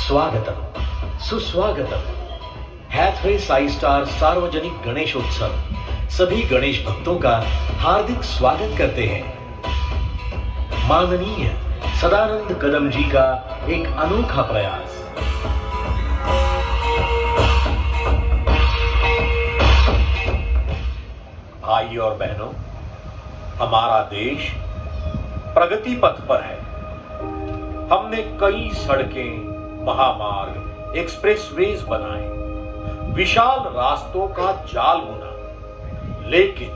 स्वागतम, सुस्वागतम। Hathaway Sai star सार्वजनिक गणेशोत्सव सभी गणेश भक्तों का हार्दिक स्वागत करते हैं। माननीय सदानंद कदम जी का एक अनोखा प्रयास। भाई और बहनों, हमारा देश प्रगति पथ पर है। हमने कई सड़कें, महामार्ग, एक्सप्रेसवेज बनाए, विशाल रास्तों का जाल बुना, लेकिन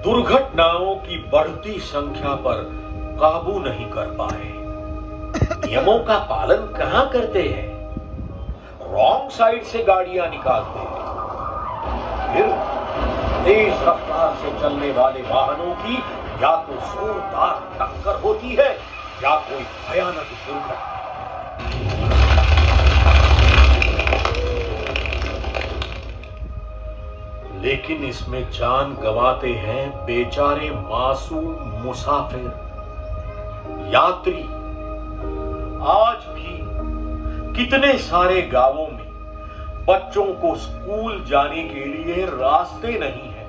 दुर्घटनाओं की बढ़ती संख्या पर काबू नहीं कर पाए। नियमों का पालन कहां करते हैं? रॉन्ग साइड से गाड़ियां निकालते हैं। फिर तेज रफ्तार से चलने वाले वाहनों की या तो जोरदार टक्कर होती है या कोई भयानक दुर्घटना। लेकिन इसमें जान गंवाते हैं बेचारे मासूम मुसाफिर, यात्री। आज भी कितने सारे गांवों में बच्चों को स्कूल जाने के लिए रास्ते नहीं है।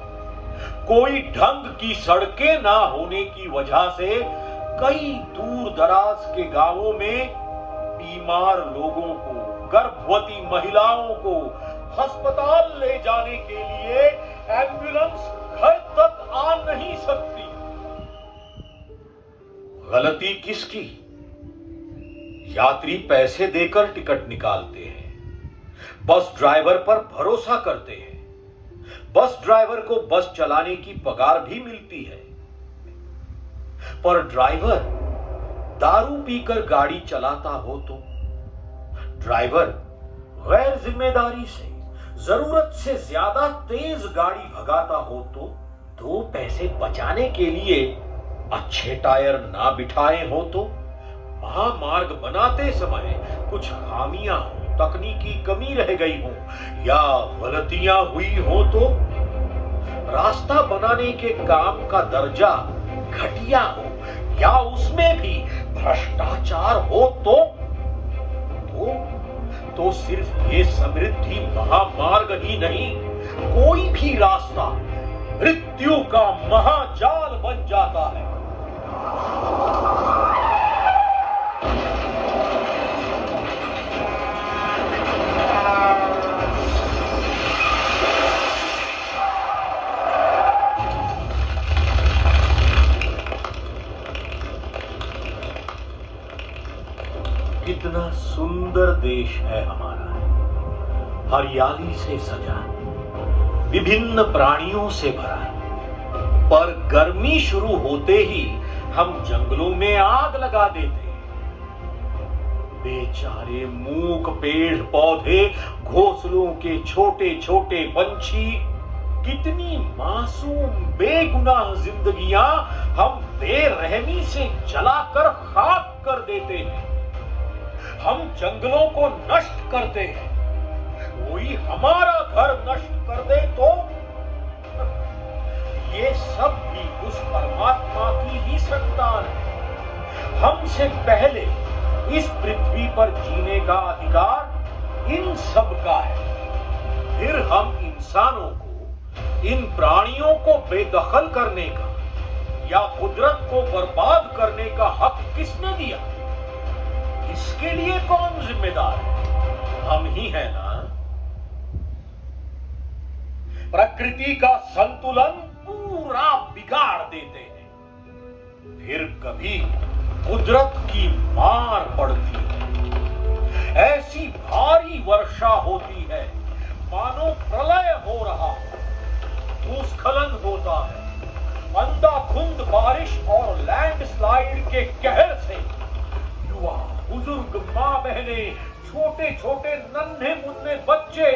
कोई ढंग की सड़कें ना होने की वजह से कई दूर दराज के गांवों में बीमार लोगों को, गर्भवती महिलाओं को अस्पताल ले जाने के लिए एम्बुलेंस घर तक आ नहीं सकती। गलती किसकी? यात्री पैसे देकर टिकट निकालते हैं, बस ड्राइवर पर भरोसा करते हैं। बस ड्राइवर को बस चलाने की पगार भी मिलती है, पर ड्राइवर दारू पीकर गाड़ी चलाता हो तो, ड्राइवर गैर जिम्मेदारी से जरूरत से ज्यादा तेज गाड़ी भगाता हो तो, दो पैसे बचाने के लिए अच्छे टायर ना बिठाए हो तो, महामार्ग बनाते समय कुछ खामियां हो, तकनीकी कमी रह गई हो या गलतियां हुई हो तो, रास्ता बनाने के काम का दर्जा घटिया हो या उसमें भी भ्रष्टाचार हो तो सिर्फ ये समृद्धि महामार्ग ही नहीं, कोई भी रास्ता मृत्यु का महाजाल बन जाता है। कितना सुंदर देश है हमारा, हरियाली से सजा, विभिन्न प्राणियों से भरा। पर गर्मी शुरू होते ही हम जंगलों में आग लगा देते हैं। बेचारे मूक पेड़ पौधे, घोंसलों के छोटे छोटे पंछी, कितनी मासूम बेगुनाह जिंदगियां हम बेरहमी से जलाकर खाक कर देते हैं। हम जंगलों को नष्ट करते हैं, कोई हमारा घर नष्ट कर दे तो ये सब भी उस परमात्मा की ही संतान है। हमसे पहले इस पृथ्वी पर जीने का अधिकार इन सब का है। फिर हम इंसानों को, इन प्राणियों को बेदखल करने का या कुदरत को बर्बाद करने का हक किसने दिया? इसके लिए कौन जिम्मेदार है? हम ही है ना। प्रकृति का संतुलन पूरा बिगाड़ देते हैं, फिर कभी कुदरत की मार पड़ती है। ऐसी भारी वर्षा होती है मानो प्रलय हो रहा हो, भूस्खलन होता है, अंधाधुंध बारिश और लैंडस्लाइड के कहर से युवा, बुजुर्ग, मां बहने, छोटे छोटे नन्हे मुन्ने बच्चे,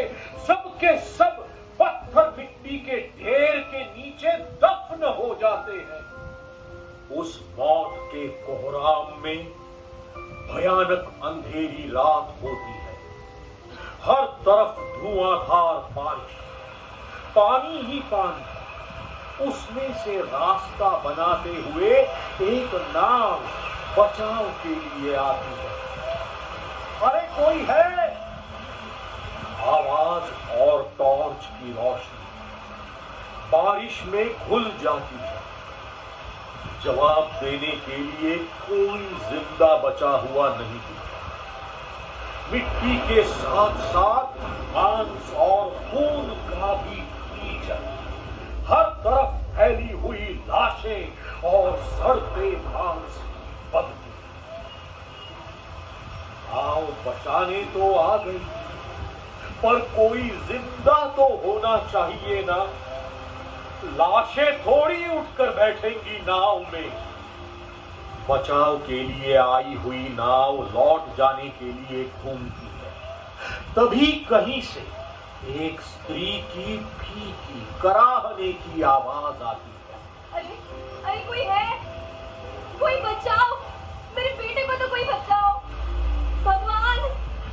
सबके सब पत्थर मिट्टी के ढेर के नीचे दफन हो जाते हैं। उस मौत के कोहराम में भयानक अंधेरी रात होती है। हर तरफ धुआंधार बारिश, पानी ही पानी। उसमें से रास्ता बनाते हुए एक नाव बचाव के लिए आती है। अरे कोई है? आवाज और टॉर्च की रोशनी बारिश में घुल जाती है। जवाब देने के लिए कोई जिंदा बचा हुआ नहीं दिखता। मिट्टी के साथ साथ मांस और खून का भी कीचड़, हर तरफ फैली हुई लाशें और सड़ते मांस की बदबू। गांव बचाने तो आ गई, पर कोई जिंदा तो होना चाहिए ना। लाशें थोड़ी उठकर बैठेंगी नाव में। बचाव के लिए आई हुई नाव लौट जाने के लिए घूमती है। तभी कहीं से एक स्त्री की फीकी कराहने की आवाज आती है। अरे अरे कोई है? कोई बचाओ, मेरे बेटे को तो कोई बचाओ। भगवान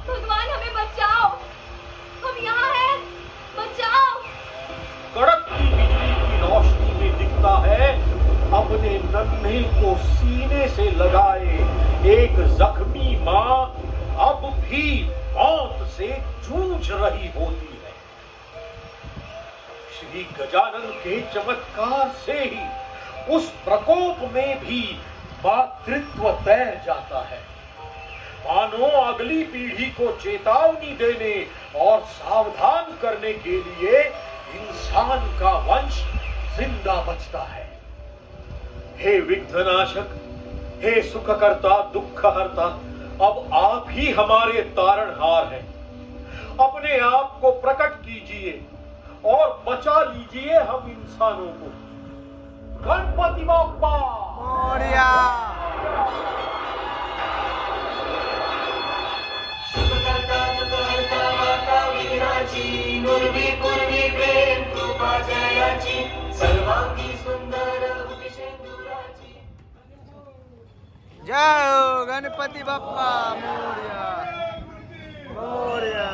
भगवान हमें बचाओ, हम यहाँ हैं, बचाओ। कड़कती बिजली की रोशनी में दिखता है अपने नन्हे को सीने से लगाए एक जख्मी मां अब भी मौत से जूझ रही होती है। श्री गजानन के चमत्कार से ही उस प्रकोप में भी मातृत्व तैर जाता है। मानो अगली पीढ़ी को चेतावनी देने और सावधान करने के लिए इंसान का वंश जिंदा बचता है। हे विघ्ननाशक, हे सुखकर्ता, दुखहर्ता, अब आप ही हमारे तारणहार हैं। अपने आप को प्रकट कीजिए और बचा लीजिए हम इंसानों को। गणपति बाप्पा मोरया। जय हो गणपति बाप्पा मोरया मोरया।